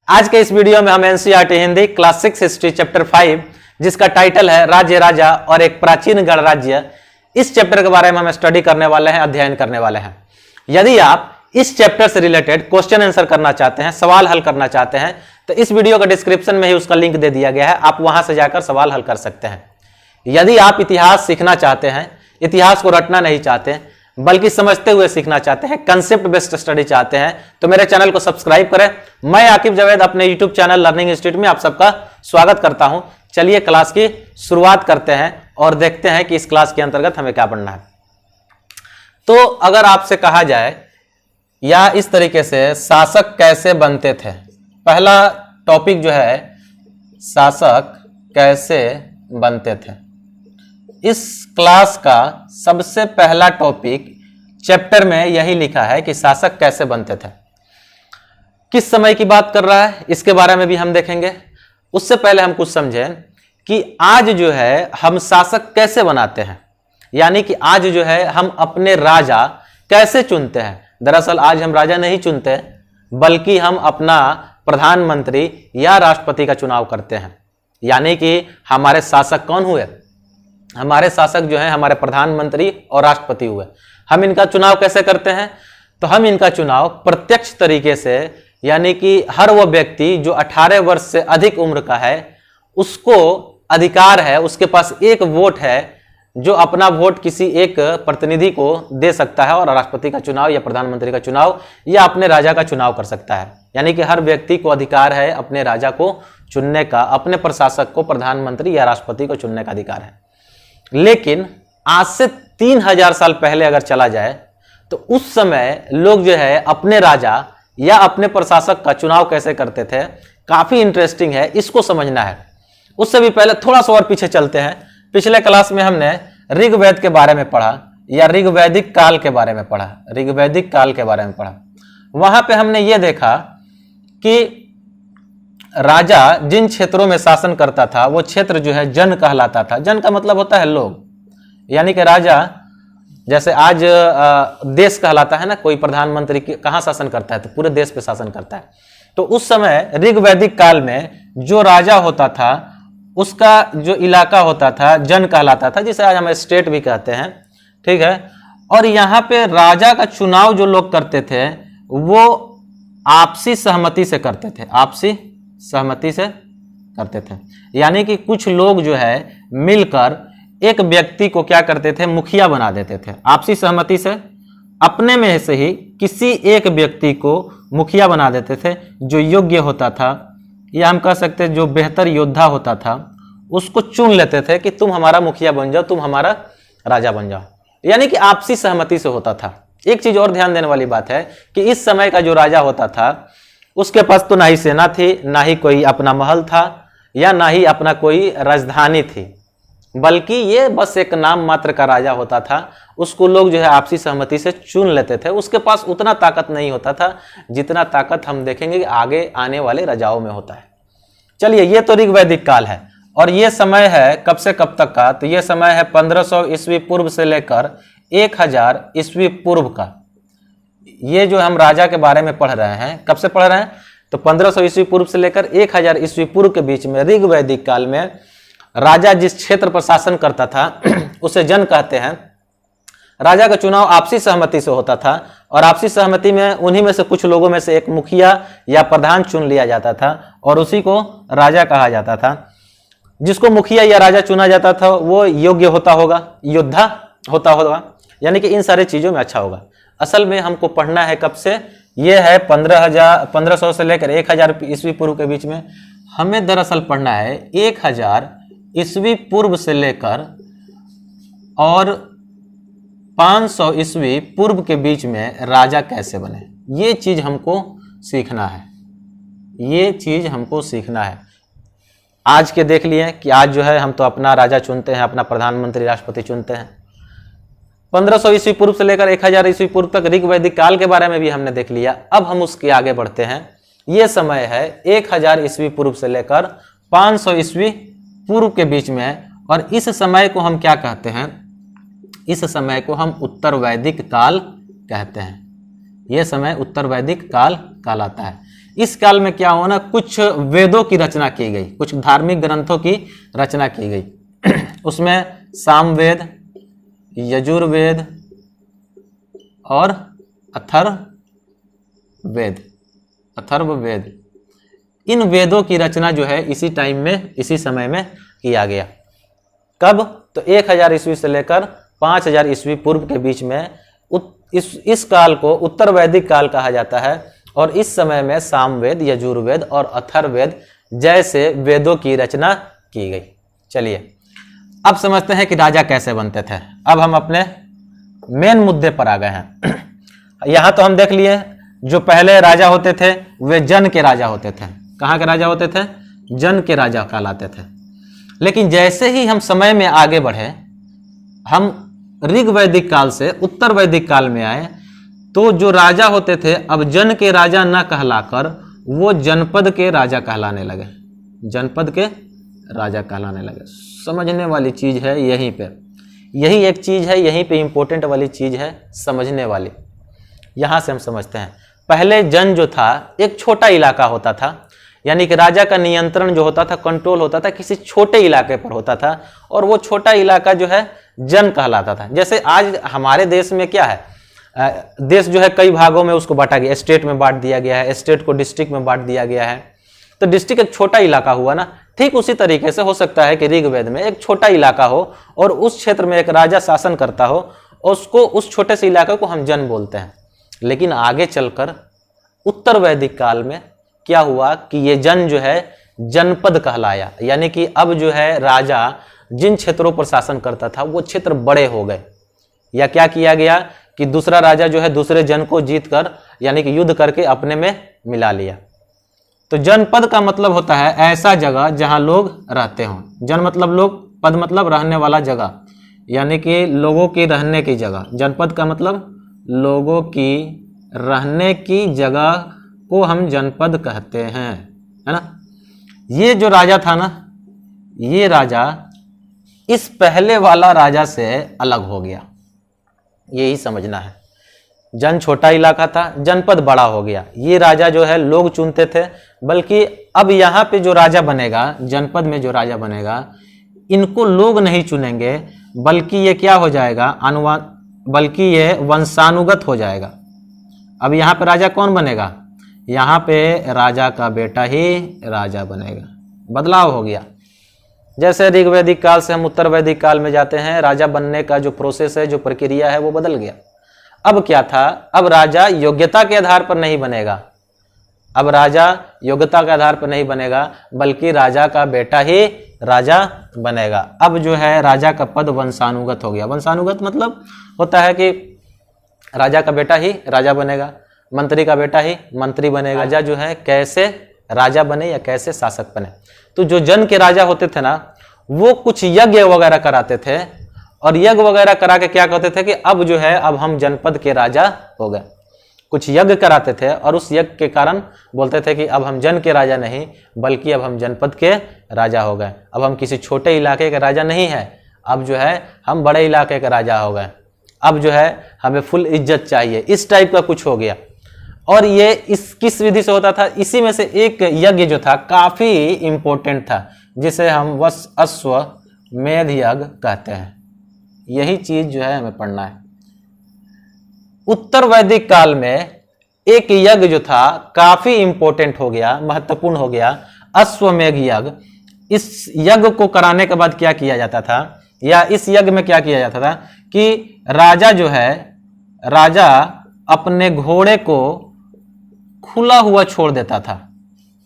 आज के इस वीडियो में हम NCERT Hindi class 6 history chapter 5 जिसका टाइटल है राज्य राजा और एक प्राचीन गणराज्य, इस चैप्टर के बारे में हम स्टडी करने वाले हैं, अध्ययन करने वाले हैं। यदि आप इस चैप्टर से रिलेटेड क्वेश्चन आंसर करना चाहते हैं, सवाल हल करना चाहते हैं, तो इस वीडियो का डिस्क्रिप्शन में ही उसका लिंक दे दिया गया है, आप वहां से जाकर सवाल हल कर सकते हैं। यदि आप इतिहास सीखना चाहते हैं, इतिहास को रटना नहीं चाहते बल्कि समझते हुए सीखना चाहते हैं, कंसेप्ट बेस्ड स्टडी चाहते हैं, तो मेरे चैनल को सब्सक्राइब करें। मैं आकिब जावेद अपने यूट्यूब चैनल लर्निंग इंस्टीट्यूट में आप सबका स्वागत करता हूं। चलिए क्लास की शुरुआत करते हैं और देखते हैं कि इस क्लास के अंतर्गत हमें क्या पढ़ना है। तो अगर आपसे कहा जाए या इस तरीके से शासक कैसे बनते थे, पहला टॉपिक जो है शासक कैसे बनते थे, इस क्लास का सबसे पहला टॉपिक चैप्टर में यही लिखा है कि शासक कैसे बनते थे। किस समय की बात कर रहा है इसके बारे में भी हम देखेंगे। उससे पहले हम कुछ समझें कि आज जो है हम शासक कैसे बनाते हैं, यानी कि आज जो है हम अपने राजा कैसे चुनते हैं। दरअसल आज हम राजा नहीं चुनते बल्कि हम अपना प्रधानमंत्री या राष्ट्रपति का चुनाव करते हैं। यानी कि हमारे शासक कौन हुए? हमारे शासक जो हैं हमारे प्रधानमंत्री और राष्ट्रपति हुए। हम इनका चुनाव कैसे करते हैं? तो हम इनका चुनाव प्रत्यक्ष तरीके से, यानी कि हर वो व्यक्ति जो 18 वर्ष से अधिक उम्र का है उसको अधिकार है, उसके पास एक वोट है जो अपना वोट किसी एक प्रतिनिधि को दे सकता है और राष्ट्रपति का चुनाव या प्रधानमंत्री का चुनाव या अपने राजा का चुनाव कर सकता है। यानी कि हर व्यक्ति को अधिकार है अपने राजा को चुनने का, अपने प्रशासक को प्रधानमंत्री या राष्ट्रपति को चुनने का अधिकार है। लेकिन आज से 3000 साल पहले अगर चला जाए तो उस समय लोग जो है अपने राजा या अपने प्रशासक का चुनाव कैसे करते थे, काफी इंटरेस्टिंग है, इसको समझना है। उससे भी पहले थोड़ा सा और पीछे चलते हैं। पिछले क्लास में हमने ऋग्वेद के बारे में पढ़ा या ऋग्वैदिक काल के बारे में पढ़ा, ऋग्वैदिक काल के बारे में पढ़ा। वहां पे हमने ये देखा कि राजा जिन क्षेत्रों में शासन करता था वो क्षेत्र जो है जन कहलाता था। जन का मतलब होता है लोग, यानी कि राजा जैसे आज देश कहलाता है ना, कोई प्रधानमंत्री कहाँ शासन करता है तो पूरे देश पे शासन करता है। तो उस समय ऋग्वैदिक काल में जो राजा होता था उसका जो इलाका होता था जन कहलाता था, जिसे आज हम स्टेट भी कहते हैं, ठीक है। और यहाँ पे राजा का चुनाव जो लोग करते थे वो आपसी सहमति से करते थे, आपसी सहमति से करते थे। यानी कि कुछ लोग जो है मिलकर एक व्यक्ति को क्या करते थे, मुखिया बना देते थे। आपसी सहमति से अपने में से ही किसी एक व्यक्ति को मुखिया बना देते थे जो योग्य होता था, या हम कह सकते हैं जो बेहतर योद्धा होता था उसको चुन लेते थे कि तुम हमारा मुखिया बन जाओ, तुम हमारा राजा बन जाओ। यानी कि आपसी सहमति से होता था। एक चीज और ध्यान देने वाली बात है कि इस समय का जो राजा होता था उसके पास तो ना ही सेना थी, ना ही कोई अपना महल था, या ना ही अपना कोई राजधानी थी, बल्कि ये बस एक नाम मात्र का राजा होता था। उसको लोग जो है आपसी सहमति से चुन लेते थे। उसके पास उतना ताकत नहीं होता था जितना ताकत हम देखेंगे कि आगे आने वाले राजाओं में होता है। चलिए, ये तो ऋग्वैदिक काल है और ये समय है कब से कब तक का? तो ये समय है 1500 ईस्वी पूर्व से लेकर 1000 ईस्वी पूर्व का। ये जो हम राजा के बारे में पढ़ रहे हैं, कब से पढ़ रहे हैं? तो 1500 ईस्वी पूर्व से लेकर 1000 ईस्वी पूर्व के बीच में ऋग्वैदिक काल में राजा जिस क्षेत्र पर शासन करता था उसे जन कहते हैं। राजा का चुनाव आपसी सहमति से होता था और आपसी सहमति में उन्हीं में से कुछ लोगों में से एक मुखिया या प्रधान चुन लिया जाता था और उसी को राजा कहा जाता था। जिसको मुखिया या राजा चुना जाता था वो योग्य होता होगा, योद्धा होता होगा, यानी कि इन सारी चीजों में अच्छा होगा। असल में हमको पढ़ना है कब से? ये है 1500 से लेकर 1000 ईस्वी पूर्व के बीच में। हमें दरअसल पढ़ना है 1000 ईस्वी पूर्व से लेकर और 500 ईस्वी पूर्व के बीच में राजा कैसे बने, ये चीज हमको सीखना है। ये चीज हमको सीखना है। आज के देख लिए कि आज जो है हम तो अपना राजा चुनते हैं, अपना प्रधानमंत्री राष्ट्रपति चुनते हैं। 1500 ईस्वी पूर्व से लेकर 1000 ईस्वी पूर्व तक ऋग्वैदिक काल के बारे में भी हमने देख लिया। अब हम उसके आगे बढ़ते हैं। ये समय है 1000 ईस्वी पूर्व से लेकर 500 ईस्वी पूर्व के बीच में, और इस समय को हम क्या कहते हैं? इस समय को हम उत्तर वैदिक काल कहते हैं। यह समय उत्तर वैदिक काल कहलाता है। इस काल में क्या हुआ ना, कुछ वेदों की रचना की गई, कुछ धार्मिक ग्रंथों की रचना की गई। उसमें सामवेद, यजुर्वेद और अथर्ववेद, इन वेदों की रचना जो है इसी टाइम में, इसी समय में किया गया। कब? तो 1000 ईस्वी से लेकर 5000 ईस्वी पूर्व के बीच में इस काल को उत्तर वैदिक काल कहा जाता है। और इस समय में सामवेद, यजुर्वेद और अथर्ववेद जैसे वेदों की रचना की गई। चलिए अब समझते हैं कि राजा कैसे बनते थे। अब हम अपने मेन मुद्दे पर आ गए हैं। यहां तो हम देख लिए जो पहले राजा होते थे वे जन के राजा होते थे। कहां के राजा होते थे? जन के राजा कहलाते थे। लेकिन जैसे ही हम समय में आगे बढ़े, हम ऋग वैदिक काल से उत्तर वैदिक काल में आए, तो जो राजा होते थे अब जन के राजा न कहलाकर वो जनपद के राजा कहलाने लगे। जनपद के राजा कहलाने लगे। समझने वाली चीज है यहीं पे, यही एक चीज है, यहीं पे इंपॉर्टेंट वाली चीज है समझने वाली। यहां से हम समझते हैं, पहले जन जो था एक छोटा इलाका होता था, यानी कि राजा का नियंत्रण जो होता था, कंट्रोल होता था किसी छोटे इलाके पर होता था, और वो छोटा इलाका जो है जन कहलाता था। जैसे आज हमारे देश में क्या है, देश जो है कई भागों में उसको बांटा गया, स्टेट में बांट दिया गया है, स्टेट को डिस्ट्रिक्ट में बांट दिया गया है। तो डिस्ट्रिक्ट एक छोटा इलाका हुआ ना। ठीक उसी तरीके से हो सकता है कि ऋग्वेद में एक छोटा इलाका हो और उस क्षेत्र में एक राजा शासन करता हो, और उसको, उस छोटे से इलाके को हम जन बोलते हैं। लेकिन आगे चलकर उत्तर वैदिक काल में क्या हुआ कि ये जन जो है जनपद कहलाया, यानी कि अब जो है राजा जिन क्षेत्रों पर शासन करता था वो क्षेत्र बड़े हो गए। या क्या किया गया कि दूसरा राजा जो है दूसरे जन को जीत कर, यानी कि युद्ध करके अपने में मिला लिया। तो जनपद का मतलब होता है ऐसा जगह जहां लोग रहते हों। जन मतलब लोग, पद मतलब रहने वाला जगह, यानी कि लोगों की रहने की जगह। जनपद का मतलब लोगों की रहने की जगह को हम जनपद कहते हैं, है ना। ये जो राजा था ना, ये राजा इस पहले वाला राजा से अलग हो गया, यही समझना है। जन छोटा इलाका था, जनपद बड़ा हो गया। ये राजा जो है लोग चुनते थे, बल्कि अब यहाँ पे जो राजा बनेगा, जनपद में जो राजा बनेगा, इनको लोग नहीं चुनेंगे, बल्कि ये क्या हो जाएगा, बल्कि ये वंशानुगत हो जाएगा। अब यहाँ पे राजा कौन बनेगा? यहाँ पे राजा का बेटा ही राजा बनेगा। बदलाव हो गया। जैसे ऋग्वैदिक काल से हम उत्तर वैदिक काल में जाते हैं, राजा बनने का जो प्रोसेस है, जो प्रक्रिया है, वो बदल गया। अब क्या था, अब राजा योग्यता के आधार पर नहीं बनेगा। अब राजा योग्यता के आधार पर नहीं बनेगा, बल्कि राजा का बेटा ही राजा बनेगा। अब जो है राजा का पद वंशानुगत हो गया। वंशानुगत मतलब होता है कि राजा का बेटा ही राजा बनेगा, मंत्री का बेटा ही मंत्री बनेगा। राजा जो है कैसे राजा बने या कैसे शासक बने। तो जो जन के राजा होते थे ना, वो कुछ यज्ञ वगैरह कराते थे, और यज्ञ वगैरह करा के क्या कहते थे कि अब जो है अब हम जनपद के राजा हो गए। कुछ यज्ञ कराते थे और उस यज्ञ के कारण बोलते थे कि अब हम जन के राजा नहीं, बल्कि अब हम जनपद के राजा हो गए। अब हम किसी छोटे इलाके के राजा नहीं है, अब जो है हम बड़े इलाके के राजा हो गए। अब जो है हमें फुल इज्जत चाहिए, इस टाइप का कुछ हो गया। और ये इस किस विधि से होता था? इसी में से एक यज्ञ जो था काफी इंपॉर्टेंट था, जिसे हम अश्वमेध यज्ञ कहते हैं। यही चीज जो है हमें पढ़ना है। उत्तर वैदिक काल में एक यज्ञ जो था काफी इंपॉर्टेंट हो गया, महत्वपूर्ण हो गया, अश्वमेध यज्ञ। इस यज्ञ को कराने के बाद क्या किया जाता था, या इस यज्ञ में क्या किया जाता था कि राजा जो है, राजा अपने घोड़े को खुला हुआ छोड़ देता था।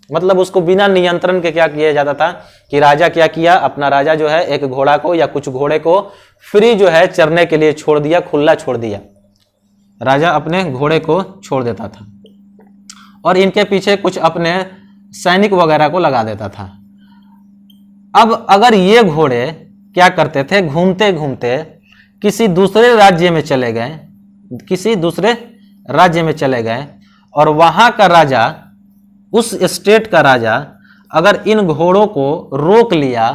मतलब उसको बिना नियंत्रण के क्या किया जाता था कि राजा क्या किया, अपना राजा जो है एक घोड़ा को या कुछ घोड़े को फ्री जो है चरने के लिए छोड़ दिया, खुला छोड़ दिया। राजा अपने घोड़े को छोड़ देता था और इनके पीछे कुछ अपने सैनिक वगैरह को लगा देता था। अब अगर ये घोड़े क्या करते थे, घूमते घूमते किसी दूसरे राज्य में चले गए, किसी दूसरे राज्य में चले गए, और वहां का राजा, उस स्टेट का राजा अगर इन घोड़ों को रोक लिया,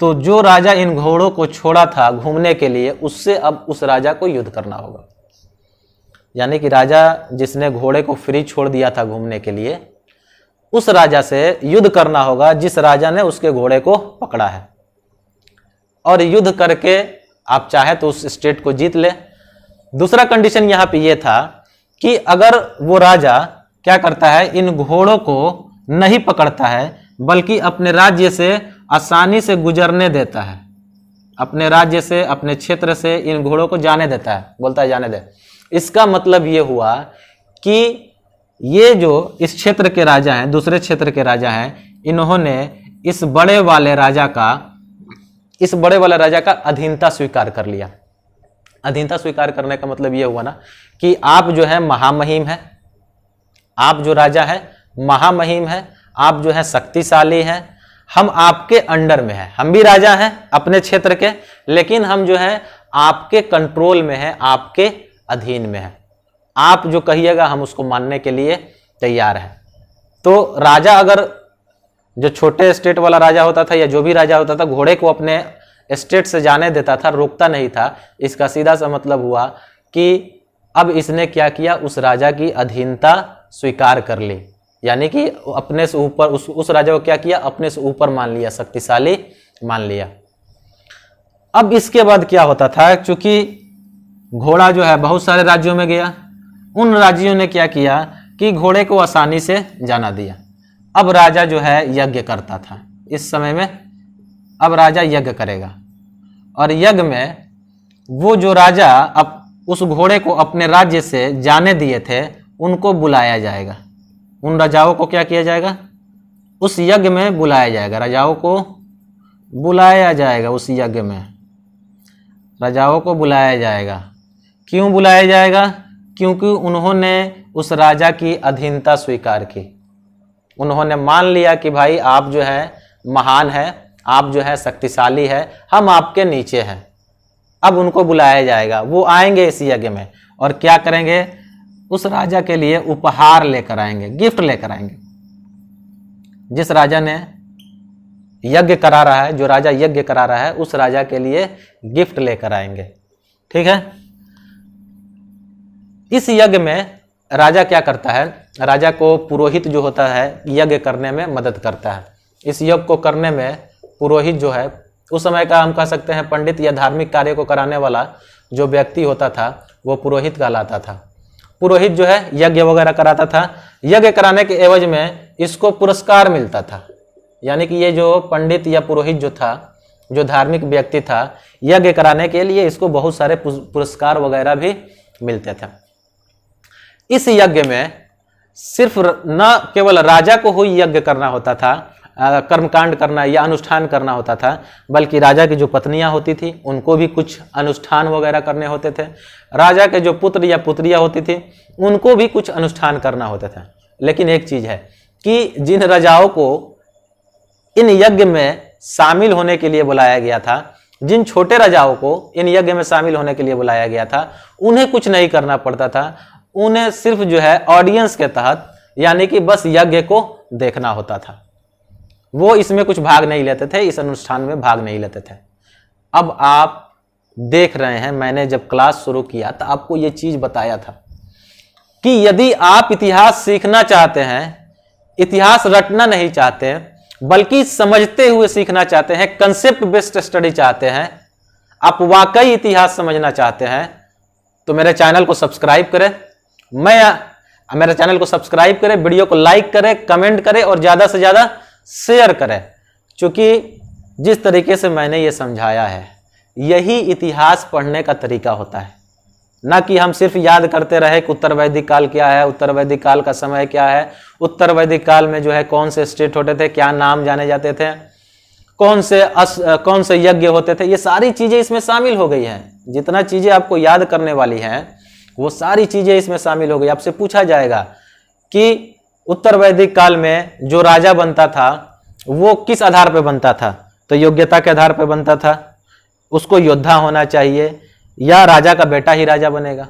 तो जो राजा इन घोड़ों को छोड़ा था घूमने के लिए, उससे अब उस राजा को युद्ध करना होगा। यानी कि राजा जिसने घोड़े को फ्री छोड़ दिया था घूमने के लिए, उस राजा से युद्ध करना होगा जिस राजा ने उसके घोड़े को पकड़ा है, और युद्ध करके आप चाहे तो उस स्टेट को जीत ले। दूसरा कंडीशन यहाँ पे ये था कि अगर वो राजा क्या करता है, इन घोड़ों को नहीं पकड़ता है बल्कि अपने राज्य से आसानी से गुजरने देता है, अपने राज्य से, अपने क्षेत्र से इन घोड़ों को जाने देता है, बोलता है जाने दे। इसका मतलब ये हुआ कि ये जो इस क्षेत्र के राजा हैं, दूसरे क्षेत्र के राजा हैं, इन्होंने इस बड़े वाले राजा का अधीनता स्वीकार कर लिया। अधीनता स्वीकार करने का मतलब ये हुआ ना कि आप जो है महामहिम है, आप जो राजा है महामहिम है, आप जो है शक्तिशाली हैं, हम आपके अंडर में हैं, हम भी राजा हैं अपने क्षेत्र के, लेकिन हम जो है आपके कंट्रोल में हैं, आपके अधीन में हैं, आप जो कहिएगा हम उसको मानने के लिए तैयार हैं। तो राजा अगर जो छोटे स्टेट वाला राजा होता था या जो भी राजा होता था, घोड़े को अपने स्टेट से जाने देता था, रोकता नहीं था, इसका सीधा सा मतलब हुआ कि अब इसने क्या किया, उस राजा की अधीनता स्वीकार कर ली, यानी कि अपने से ऊपर उस राजा को क्या किया, अपने से ऊपर मान लिया, शक्तिशाली मान लिया। अब इसके बाद क्या होता था, चूंकि घोड़ा जो है बहुत सारे राज्यों में गया, उन राज्यों ने क्या किया कि घोड़े को आसानी से जाना दिया। अब राजा जो है यज्ञ करता था इस समय में, अब राजा यज्ञ करेगा, और यज्ञ में वो जो राजा अब उस घोड़े को अपने राज्य से जाने दिए थे उनको बुलाया जाएगा। उन राजाओं को क्या किया जाएगा, उस यज्ञ में बुलाया जाएगा, राजाओं को बुलाया जाएगा, उस यज्ञ में राजाओं को बुलाया जाएगा। क्यों बुलाया जाएगा, क्योंकि उन्होंने उस राजा की अधीनता स्वीकार की, उन्होंने मान लिया कि भाई आप जो है महान है, आप जो है शक्तिशाली है, हम आपके नीचे हैं। अब उनको बुलाया जाएगा, वो आएंगे इस यज्ञ में और क्या करेंगे, उस राजा के लिए उपहार लेकर आएंगे, गिफ्ट लेकर आएंगे। जिस राजा ने यज्ञ करा रहा है, जो राजा यज्ञ करा रहा है, उस राजा के लिए गिफ्ट लेकर आएंगे। ठीक है। इस यज्ञ में राजा क्या करता है, राजा को पुरोहित जो होता है यज्ञ करने में मदद करता है। इस यज्ञ को करने में पुरोहित जो है, उस समय का हम कह सकते हैं पंडित या धार्मिक कार्य को कराने वाला जो व्यक्ति होता था वो पुरोहित कहलाता था। पुरोहित जो है यज्ञ वगैरह कराता था, यज्ञ कराने के एवज में इसको पुरस्कार मिलता था, यानी कि ये जो पंडित या पुरोहित जो था, जो धार्मिक व्यक्ति था, यज्ञ कराने के लिए इसको बहुत सारे पुरस्कार वगैरह भी मिलते थे। इस यज्ञ में सिर्फ न केवल राजा को ही यज्ञ करना होता था, कर्मकांड करना या अनुष्ठान करना होता था, बल्कि राजा की जो पत्नियां होती थी उनको भी कुछ अनुष्ठान वगैरह करने होते थे। राजा के जो पुत्र या पुत्रियां होती थी उनको भी कुछ अनुष्ठान करना होता था। लेकिन एक चीज है कि जिन राजाओं को इन यज्ञ में शामिल होने के लिए बुलाया गया था, जिन छोटे राजाओं को इन यज्ञ में शामिल होने के लिए बुलाया गया था, उन्हें कुछ नहीं करना पड़ता था, उन्हें सिर्फ जो है ऑडियंस के तहत, यानी कि बस यज्ञ को देखना होता था। वो इसमें कुछ भाग नहीं लेते थे, इस अनुष्ठान में भाग नहीं लेते थे। अब आप देख रहे हैं, मैंने जब क्लास शुरू किया तो आपको ये चीज बताया था कि यदि आप इतिहास सीखना चाहते हैं, इतिहास रटना नहीं चाहते बल्कि समझते हुए सीखना चाहते हैं, कंसेप्ट बेस्ड स्टडी चाहते हैं, आप वाकई इतिहास समझना चाहते हैं, तो मेरे चैनल को सब्सक्राइब करें। मेरे चैनल को सब्सक्राइब करें, वीडियो को लाइक करें, कमेंट करें और ज्यादा से ज्यादा शेयर करें। क्योंकि जिस तरीके से मैंने ये समझाया है, यही इतिहास पढ़ने का तरीका होता है, ना कि हम सिर्फ याद करते रहे कि उत्तर वैदिक काल क्या है, उत्तर वैदिक काल का समय क्या है, उत्तर वैदिक काल में जो है कौन से स्टेट होते थे, क्या नाम जाने जाते थे, कौन से यज्ञ होते थे। ये सारी चीजें इसमें शामिल हो गई हैं। जितना चीजें आपको याद करने वाली हैं वो सारी चीजें इसमें शामिल हो गई। आपसे पूछा जाएगा कि उत्तर वैदिक काल में जो राजा बनता था वो किस आधार पर बनता था, तो योग्यता के आधार पर बनता था, उसको योद्धा होना चाहिए या राजा का बेटा ही राजा बनेगा।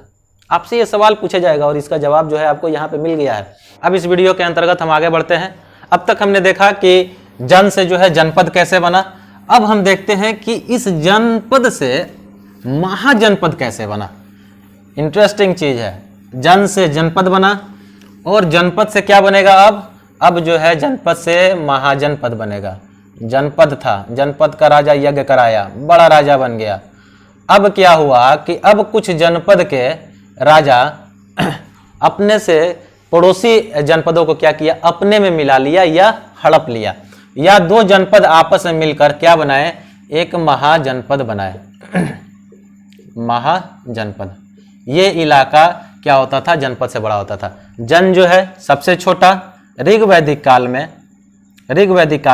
आपसे ये सवाल पूछा जाएगा और इसका जवाब जो है आपको यहाँ पे मिल गया है। अब इस वीडियो के अंतर्गत हम आगे बढ़ते हैं। अब तक हमने देखा कि जन से जो है जनपद कैसे बना, अब हम देखते हैं कि इस जनपद से महाजनपद कैसे बना। इंटरेस्टिंग चीज है, जन से जनपद बना, और जनपद से क्या बनेगा अब जो है जनपद से महाजनपद बनेगा। जनपद था, जनपद का राजा यज्ञ कराया, बड़ा राजा बन गया। अब क्या हुआ कि अब कुछ जनपद के राजा अपने से पड़ोसी जनपदों को क्या किया, अपने में मिला लिया या हड़प लिया, या दो जनपद आपस में मिलकर क्या बनाए, एक महाजनपद बनाए। महाजनपद, ये इलाका क्या होता था, जनपद से बड़ा होता था। जन जो है सबसे छोटा, ऋग्वैदिक काल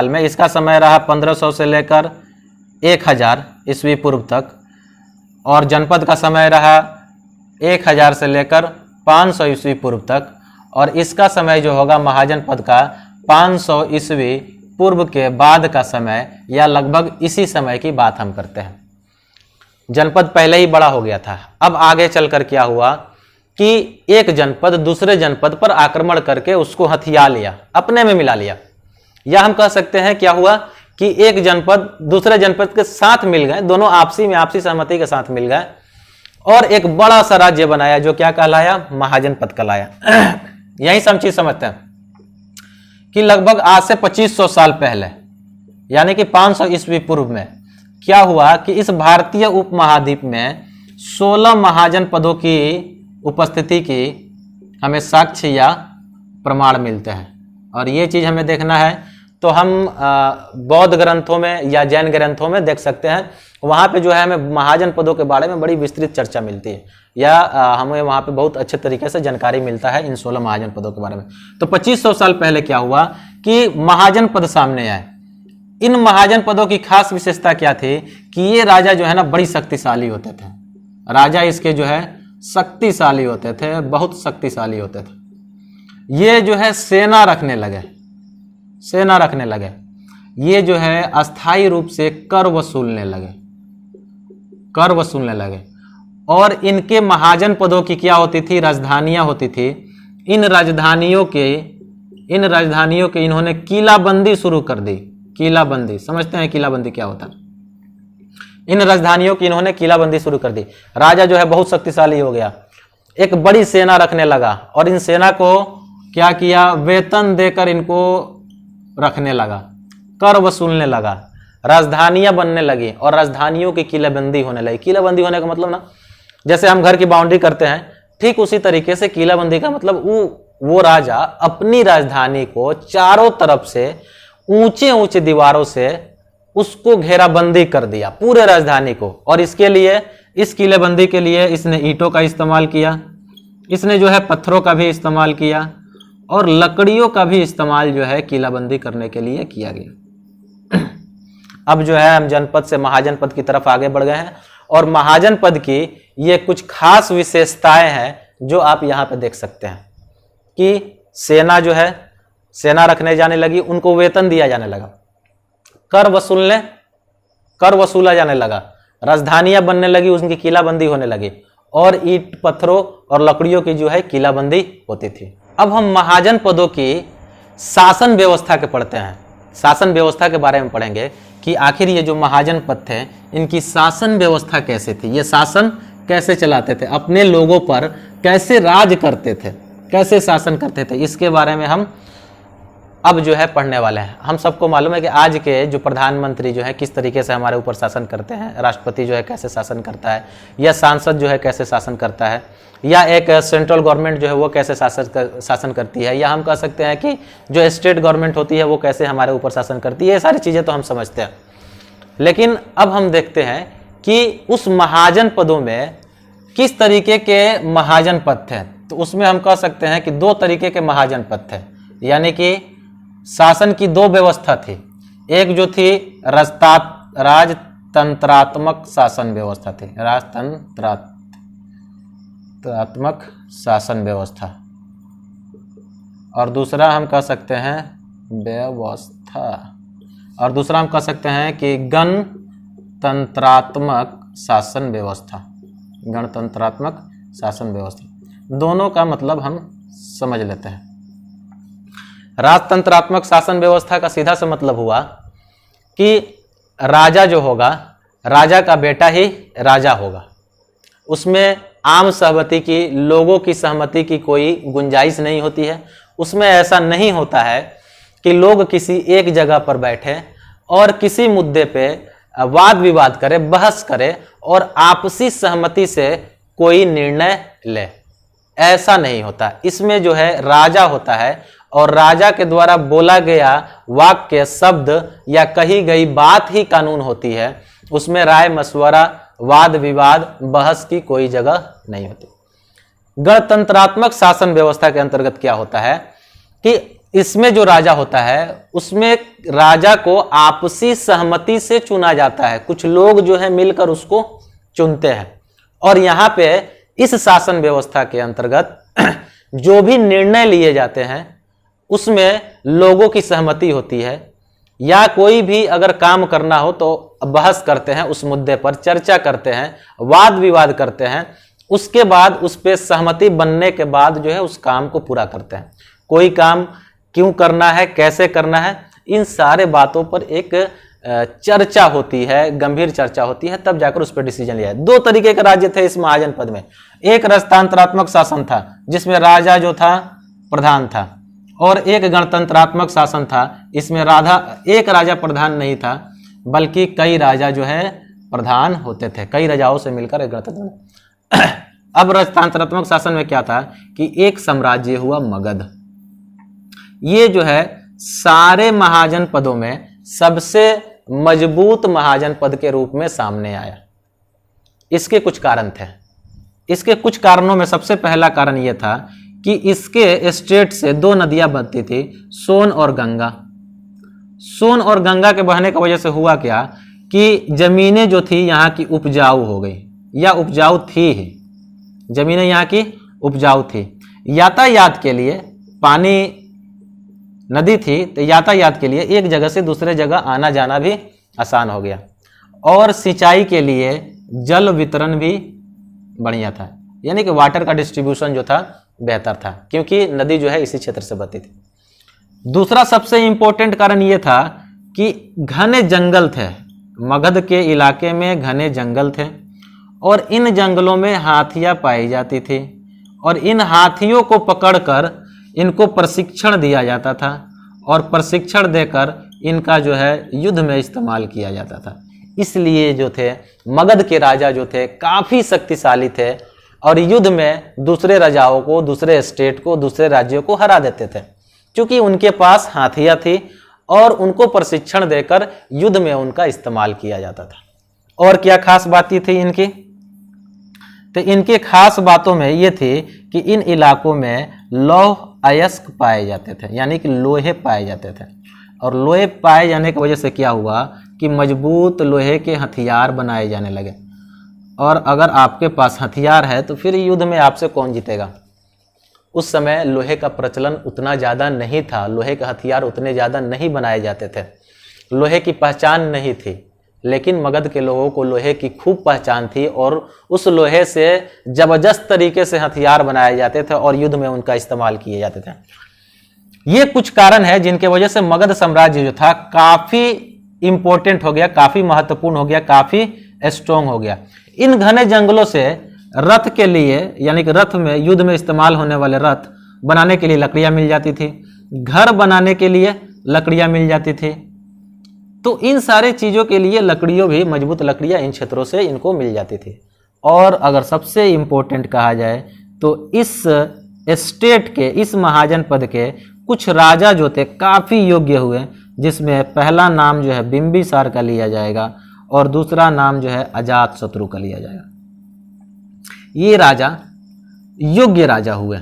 में इसका समय रहा 1500 से लेकर 1000 ईस्वी पूर्व तक, और जनपद का समय रहा 1000 से लेकर 500 ईस्वी पूर्व तक, और इसका समय जो होगा महाजनपद का 500 ईस्वी पूर्व के बाद का समय, या लगभग इसी समय की बात हम करते हैं। जनपद पहले ही बड़ा हो गया था। अब आगे चलकर क्या हुआ कि एक जनपद दूसरे जनपद पर आक्रमण करके उसको हथिया लिया, अपने में मिला लिया, या हम कह सकते हैं क्या हुआ कि एक जनपद दूसरे जनपद के साथ मिल गए, दोनों आपसी सहमति के साथ मिल गए, और एक बड़ा सा राज्य बनाया जो क्या कहलाया, महाजनपद कहलाया। यही सब चीज समझते हैं कि लगभग आज से 2500 साल पहले, यानी कि 500 ईस्वी पूर्व में क्या हुआ कि इस भारतीय उपमहाद्वीप में 16 महाजनपदों की उपस्थिति की हमें साक्ष्य या प्रमाण मिलते हैं। और ये चीज हमें देखना है तो हम बौद्ध ग्रंथों में या जैन ग्रंथों में देख सकते हैं, वहाँ पे जो है हमें महाजनपदों के बारे में बड़ी विस्तृत चर्चा मिलती है, या हमें वहाँ पे बहुत अच्छे तरीके से जानकारी मिलता है इन 16 महाजनपदों के बारे में। तो 2500 साल पहले क्या हुआ कि महाजनपद सामने आए। इन महाजनपदों की खास विशेषता क्या थी कि ये राजा जो है ना बड़ी शक्तिशाली होते थे, राजा इसके जो है शक्तिशाली होते थे, बहुत शक्तिशाली होते थे। ये जो है सेना रखने लगे, ये जो है अस्थायी रूप से कर वसूलने लगे, और इनके महाजनपदों की क्या होती थी, राजधानियां होती थी। इन राजधानियों के इन्होंने किलाबंदी शुरू कर दी। किलाबंदी समझते हैं, किलाबंदी क्या होता है? इन राजधानियों की इन्होंने किलाबंदी शुरू कर दी। राजा जो है बहुत शक्तिशाली हो गया, एक बड़ी सेना रखने लगा, और इन सेना को क्या किया, वेतन देकर इनको रखने लगा, कर वसूलने लगा, राजधानियां बनने लगी, और राजधानियों की किलाबंदी होने लगी। किलाबंदी होने का मतलब ना, जैसे हम घर की बाउंड्री करते हैं, ठीक उसी तरीके से किलाबंदी का मतलब वो राजा अपनी राजधानी को चारों तरफ से ऊंचे ऊंचे दीवारों से उसको घेराबंदी कर दिया, पूरे राजधानी को। और इसके लिए, इस किलेबंदी के लिए इसने ईंटों का इस्तेमाल किया, इसने जो है पत्थरों का भी इस्तेमाल किया, और लकड़ियों का भी इस्तेमाल जो है किलाबंदी करने के लिए किया गया। अब जो है हम जनपद से महाजनपद की तरफ आगे बढ़ गए हैं, और महाजनपद की ये कुछ खास विशेषताएं हैं जो आप यहाँ पे देख सकते हैं कि सेना जो है, सेना रखने जाने लगी, उनको वेतन दिया जाने लगा, कर वसूला जाने लगा, राजधानियां बनने लगी, उनकी किलाबंदी होने लगी, और ईंट पत्थरों और लकड़ियों की जो है किलाबंदी होती थी। अब हम महाजनपदों की शासन व्यवस्था के पढ़ते हैं, शासन व्यवस्था के बारे में पढ़ेंगे कि आखिर ये जो महाजनपद थे इनकी शासन व्यवस्था कैसे थी, ये शासन कैसे चलाते थे, अपने लोगों पर कैसे राज करते थे, कैसे शासन करते थे, इसके बारे में हम अब जो है पढ़ने वाले हैं। हम सबको मालूम है कि आज के जो प्रधानमंत्री जो है किस तरीके से हमारे ऊपर शासन करते हैं, राष्ट्रपति जो है कैसे शासन करता है, या सांसद जो है कैसे शासन करता है, या एक सेंट्रल गवर्नमेंट जो है वो कैसे शासन करती है, या हम कह सकते हैं कि जो स्टेट गवर्नमेंट होती है वो कैसे हमारे ऊपर शासन करती है। ये सारी चीज़ें तो हम समझते हैं, लेकिन अब हम देखते हैं कि उस महाजनपदों में किस तरीके के महाजनपद थे। तो उसमें हम कह सकते हैं कि दो तरीके के महाजनपद थे, यानी कि शासन की दो व्यवस्था थी। एक जो थी राजतंत्रात्मक शासन व्यवस्था थी, राजतंत्रात्मक शासन व्यवस्था, और दूसरा हम कह सकते हैं व्यवस्था, और दूसरा हम कह सकते हैं कि गणतंत्रात्मक शासन व्यवस्था, गणतंत्रात्मक शासन व्यवस्था। दोनों का मतलब हम समझ लेते हैं। राजतंत्रात्मक शासन व्यवस्था का सीधा सा मतलब हुआ कि राजा जो होगा, राजा का बेटा ही राजा होगा, उसमें आम सहमति की, लोगों की सहमति की कोई गुंजाइश नहीं होती है। उसमें ऐसा नहीं होता है कि लोग किसी एक जगह पर बैठे और किसी मुद्दे पे वाद विवाद करे, बहस करे और आपसी सहमति से कोई निर्णय ले, ऐसा नहीं होता। इसमें जो है राजा होता है और राजा के द्वारा बोला गया वाक्य, शब्द या कही गई बात ही कानून होती है। उसमें राय मशवरा, वाद विवाद, बहस की कोई जगह नहीं होती। गणतंत्रात्मक शासन व्यवस्था के अंतर्गत क्या होता है कि इसमें जो राजा होता है उसमें राजा को आपसी सहमति से चुना जाता है। कुछ लोग जो है मिलकर उसको चुनते हैं और यहाँ पे इस शासन व्यवस्था के अंतर्गत जो भी निर्णय लिए जाते हैं उसमें लोगों की सहमति होती है। या कोई भी अगर काम करना हो तो बहस करते हैं, उस मुद्दे पर चर्चा करते हैं, वाद विवाद करते हैं, उसके बाद उस पर सहमति बनने के बाद जो है उस काम को पूरा करते हैं। कोई काम क्यों करना है, कैसे करना है, इन सारे बातों पर एक चर्चा होती है, गंभीर चर्चा होती है, तब जाकर उस पर डिसीजन लिया है। 2 तरीके के राज्य थे इस महाजनपद में। एक राजतंत्रात्मक शासन था जिसमें राजा जो था प्रधान था, और एक गणतंत्रात्मक शासन था, इसमें एक राजा प्रधान नहीं था बल्कि कई राजा जो है प्रधान होते थे, कई राजाओं से मिलकर एक गणतंत्र। अब राजतंत्रात्मक शासन में क्या था कि एक साम्राज्य हुआ मगध। ये जो है सारे महाजनपदों में सबसे मजबूत महाजनपद के रूप में सामने आया। इसके कुछ कारण थे। इसके कुछ कारणों में सबसे पहला कारण यह था कि इसके स्टेट से 2 नदियां बहती थी, सोन और गंगा। सोन और गंगा के बहने की वजह से हुआ क्या कि जमीनें जो थी यहाँ की उपजाऊ हो गई, या उपजाऊ थी ही, जमीनें यहाँ की उपजाऊ थी। यातायात के लिए, पानी नदी थी तो यातायात के लिए एक जगह से दूसरे जगह आना जाना भी आसान हो गया, और सिंचाई के लिए जल वितरण भी बढ़िया था, यानी कि वाटर का डिस्ट्रीब्यूशन जो था बेहतर था, क्योंकि नदी जो है इसी क्षेत्र से बहती थी। दूसरा सबसे इंपॉर्टेंट कारण ये था कि घने जंगल थे। मगध के इलाके में घने जंगल थे और इन जंगलों में हाथियां पाई जाती थी, और इन हाथियों को पकड़कर इनको प्रशिक्षण दिया जाता था और प्रशिक्षण देकर इनका जो है युद्ध में इस्तेमाल किया जाता था। इसलिए जो थे मगध के राजा जो थे काफ़ी शक्तिशाली थे और युद्ध में दूसरे राजाओं को, दूसरे स्टेट को, दूसरे राज्यों को हरा देते थे, क्योंकि उनके पास हाथियां थी और उनको प्रशिक्षण देकर युद्ध में उनका इस्तेमाल किया जाता था। और क्या खास बातें थी इनकी? तो इनके खास बातों में ये थी कि इन इलाकों में लौह अयस्क पाए जाते थे, यानी कि लोहे पाए जाते थे, और लोहे पाए जाने की वजह से क्या हुआ कि मजबूत लोहे के हथियार बनाए जाने लगे। और अगर आपके पास हथियार है तो फिर युद्ध में आपसे कौन जीतेगा? उस समय लोहे का प्रचलन उतना ज़्यादा नहीं था, लोहे के हथियार उतने ज़्यादा नहीं बनाए जाते थे, लोहे की पहचान नहीं थी। लेकिन मगध के लोगों को लोहे की खूब पहचान थी और उस लोहे से जबरदस्त तरीके से हथियार बनाए जाते थे और युद्ध में उनका इस्तेमाल किए जाते थे। ये कुछ कारण है जिनके वजह से मगध साम्राज्य जो था काफ़ी इंपॉर्टेंट हो गया, काफ़ी महत्वपूर्ण हो गया, काफ़ी स्ट्रॉन्ग हो गया। इन घने जंगलों से रथ के लिए, यानी कि रथ में, युद्ध में इस्तेमाल होने वाले रथ बनाने के लिए लकड़ियाँ मिल जाती थी, घर बनाने के लिए लकड़ियाँ मिल जाती थी। तो इन सारे चीज़ों के लिए लकड़ियों भी, मजबूत लकड़ियाँ इन क्षेत्रों से इनको मिल जाती थी। और अगर सबसे इम्पोर्टेंट कहा जाए तो इस स्टेट के, इस महाजनपद के कुछ राजा जो थे काफ़ी योग्य हुए, जिसमें पहला नाम जो है बिंबिसार का लिया जाएगा और दूसरा नाम जो है अजातशत्रु का लिया जाएगा। ये राजा योग्य राजा हुए।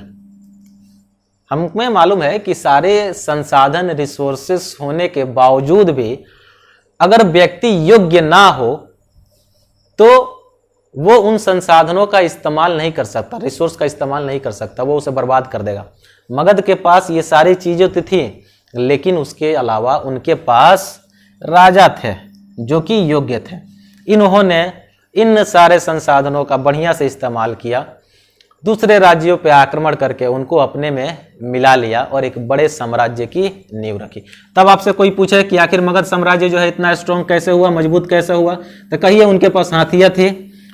हमें मालूम है कि सारे संसाधन, रिसोर्सेस होने के बावजूद भी अगर व्यक्ति योग्य ना हो तो वो उन संसाधनों का इस्तेमाल नहीं कर सकता, रिसोर्स का इस्तेमाल नहीं कर सकता, वो उसे बर्बाद कर देगा। मगध के पास ये सारी चीज़ें तो थी, लेकिन उसके अलावा उनके पास राजा थे जो कि योग्य थे। इन्होंने इन सारे संसाधनों का बढ़िया से इस्तेमाल किया, दूसरे राज्यों पर आक्रमण करके उनको अपने में मिला लिया और एक बड़े साम्राज्य की नींव रखी। तब आपसे कोई पूछे कि आखिर मगध साम्राज्य जो है इतना स्ट्रॉन्ग कैसे हुआ, मजबूत कैसे हुआ, तो कहिए उनके पास हाथियाँ थी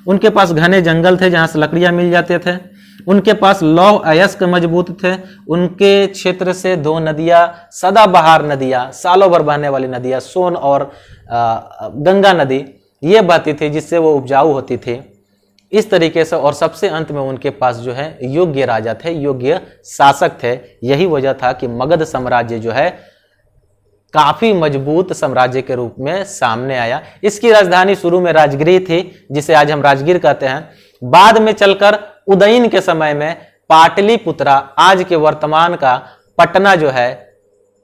उनके पास घने जंगल थे जहां से लकड़ियां मिल जाते थे, उनके पास लौह अयस्क मजबूत थे, उनके क्षेत्र से 2 नदियां, सदाबहार नदियां, सालों भर बहने वाली नदियां, सोन और गंगा नदी, ये बहती थी जिससे वो उपजाऊ होती थी। इस तरीके से, और सबसे अंत में उनके पास जो है योग्य राजा थे, योग्य शासक थे। यही वजह था कि मगध साम्राज्य जो है काफी मजबूत साम्राज्य के रूप में सामने आया। इसकी राजधानी शुरू में राजगिरी थी, जिसे आज हम राजगीर कहते हैं। बाद में चलकर उदयन के समय में पाटलिपुत्रा, आज के वर्तमान का पटना जो है,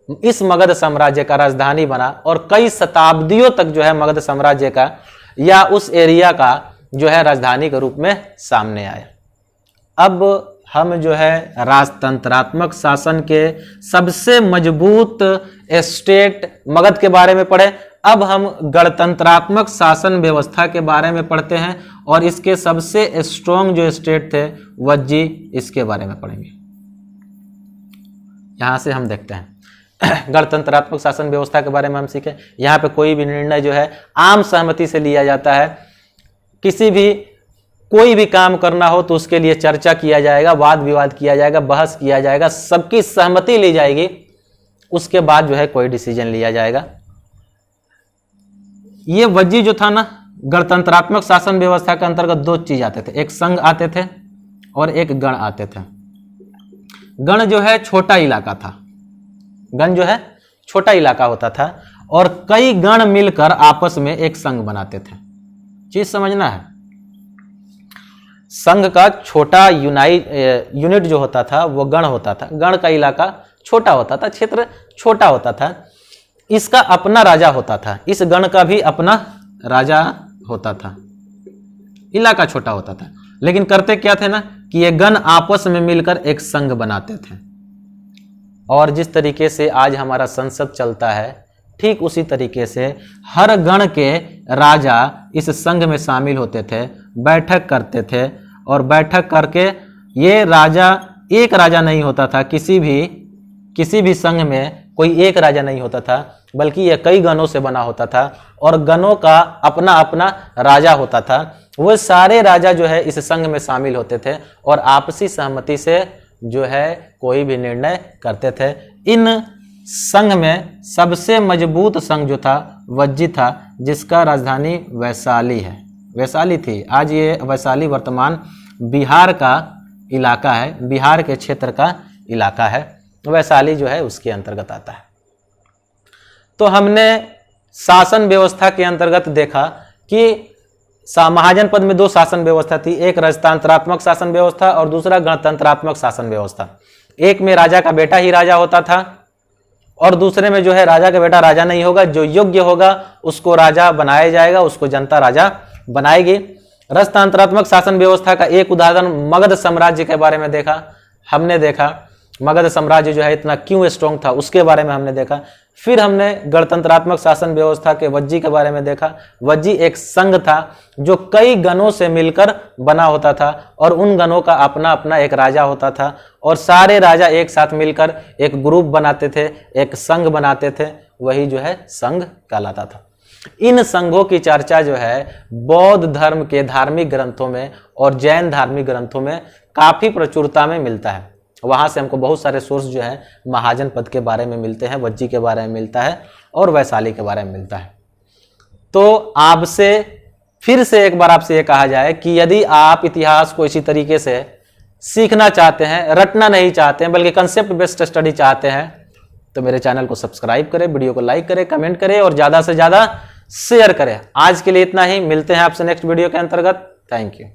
इस मगध साम्राज्य का राजधानी बना और कई शताब्दियों तक जो है मगध साम्राज्य का या उस एरिया का जो है राजधानी के रूप में सामने आया। अब हम जो है राजतंत्रात्मक शासन के सबसे मजबूत स्टेट मगध के बारे में पढ़े। अब हम गणतंत्रात्मक शासन व्यवस्था के बारे में पढ़ते हैं और इसके सबसे स्ट्रॉन्ग जो स्टेट थे वज्जी, इसके बारे में पढ़ेंगे। यहां से हम देखते हैं गणतंत्रात्मक शासन व्यवस्था के बारे में हम सीखें। यहाँ पे कोई भी निर्णय जो है आम सहमति से लिया जाता है। कोई भी काम करना हो तो उसके लिए चर्चा किया जाएगा, वाद विवाद किया जाएगा, बहस किया जाएगा, सबकी सहमति ली जाएगी, उसके बाद जो है कोई डिसीजन लिया जाएगा। ये वज्जी जो था ना, गणतंत्रात्मक शासन व्यवस्था के अंतर्गत 2 चीज आते थे, एक संघ आते थे और एक गण आते थे। गण जो है छोटा इलाका था, गण जो है छोटा इलाका होता था और कई गण मिलकर आपस में एक संघ बनाते थे। चीज समझना है, संघ का छोटा यूनिट जो होता था वो गण होता था। गण का इलाका छोटा होता था, क्षेत्र छोटा होता था, इसका अपना राजा होता था, इस गण का भी अपना राजा होता था, इलाका छोटा होता था। लेकिन करते क्या थे ना कि ये गण आपस में मिलकर एक संघ बनाते थे। और जिस तरीके से आज हमारा संसद चलता है, ठीक उसी तरीके से हर गण के राजा इस संघ में शामिल होते थे, बैठक करते थे और बैठक करके ये राजा, एक राजा नहीं होता था, किसी भी संघ में कोई एक राजा नहीं होता था, बल्कि यह कई गणों से बना होता था और गणों का अपना अपना राजा होता था। वो सारे राजा जो है इस संघ में शामिल होते थे और आपसी सहमति से जो है कोई भी निर्णय करते थे। इन संघ में सबसे मजबूत संघ जो था वज्जी था, जिसका राजधानी वैशाली है, वैशाली थी। आज ये वैशाली वर्तमान बिहार का इलाका है, बिहार के क्षेत्र का इलाका है। वैशाली जो है उसके अंतर्गत आता है। तो हमने शासन व्यवस्था के अंतर्गत देखा कि महाजनपद में 2 शासन व्यवस्था थी, एक राजतंत्रात्मक शासन व्यवस्था और दूसरा गणतंत्रात्मक शासन व्यवस्था। एक में राजा का बेटा ही राजा होता था और दूसरे में जो है राजा का बेटा राजा नहीं होगा, जो योग्य होगा उसको राजा बनाया जाएगा, उसको जनता राजा बनाएगी। राजतंत्रात्मक शासन व्यवस्था का एक उदाहरण मगध साम्राज्य के बारे में देखा, हमने देखा मगध साम्राज्य जो है इतना क्यों स्ट्रॉन्ग था, उसके बारे में हमने देखा। फिर हमने गणतंत्रात्मक शासन व्यवस्था के वज्जी के बारे में देखा। वज्जी एक संघ था जो कई गणों से मिलकर बना होता था और उन गणों का अपना अपना एक राजा होता था और सारे राजा एक साथ मिलकर एक ग्रुप बनाते थे, एक संघ बनाते थे, वही जो है संघ कहलाता था। इन संघों की चर्चा जो है बौद्ध धर्म के धार्मिक ग्रंथों में और जैन धार्मिक ग्रंथों में काफी प्रचुरता में मिलता है। वहां से हमको बहुत सारे सोर्स जो है महाजनपद के बारे में मिलते हैं, वज्जी के बारे में मिलता है और वैशाली के बारे में मिलता है। तो आपसे फिर से एक बार आपसे ये कहा जाए कि यदि आप इतिहास को इसी तरीके से सीखना चाहते हैं, रटना नहीं चाहते हैं, बल्कि कंसेप्ट बेस्ड स्टडी चाहते हैं, तो मेरे चैनल को सब्सक्राइब करें, वीडियो को लाइक करें, कमेंट करें और ज्यादा से ज्यादा शेयर करें। आज के लिए इतना ही, मिलते हैं आपसे नेक्स्ट वीडियो के अंतर्गत। Thank you.